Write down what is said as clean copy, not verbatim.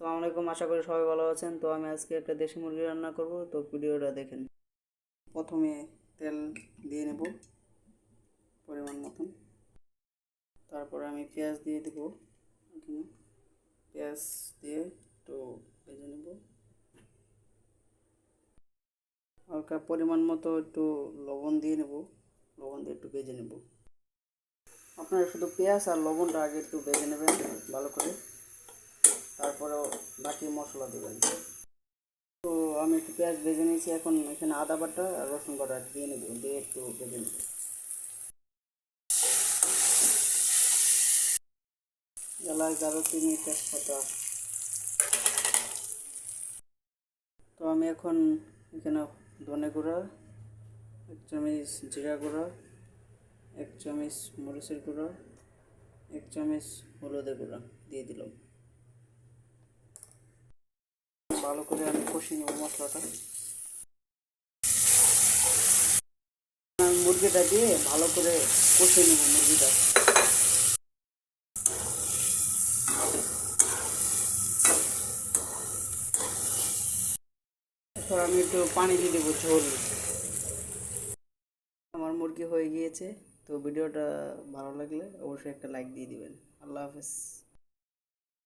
আসসালামু আলাইকুম, আশা করি সবাই ভালো আছেন। তো আমি আজকে একটা দেশি মুরগি রান্না করব, তো ভিডিওটা দেখেন। প্রথমে তেল দিয়ে নেব পরিমাণ মতন। তারপরে আমি পেঁয়াজ দিয়ে দেব। এখানে পেঁয়াজ দিয়ে একটু ভেজে নেব, হালকা পরিমাণ মতো একটু লবণ দিয়ে নেব। লবণ দিয়ে একটু ভেজে নেব। আপনারা শুধু পেঁয়াজ আর লবণটা আগে একটু ভেজে নেবেন ভালো করে, তারপরেও বাকি মশলা দেবেন। তো আমি একটু পেঁয়াজ ভেজে নিয়েছি, এখন এখানে আদা বাটা আর রসুন বাটা দিয়ে নেব, দিয়ে একটু ভেজে নেব। এলাচ, দারুচিনি, তেজপাতা। তো আমি এখন এখানে ধনে গুঁড়া, 1 চামচ জিরা গুঁড়া, 1 চামচ মরিচের গুঁড়া, 1 চামচ হলুদের গুঁড়া দিয়ে দিলাম। ভালো করে আমি কষিয়ে নেব মশলাটা। মুরগিটা দিয়ে ভালো করে কষিয়ে নেব মুরগিটা। এরপর আমি একটু পানি দিয়ে দেবো, ঝোল। আমার মুরগি হয়ে গিয়েছে। তো ভিডিওটা ভালো লাগলে অবশ্যই একটা লাইক দিয়ে দিবেন। আল্লাহ হাফেজ।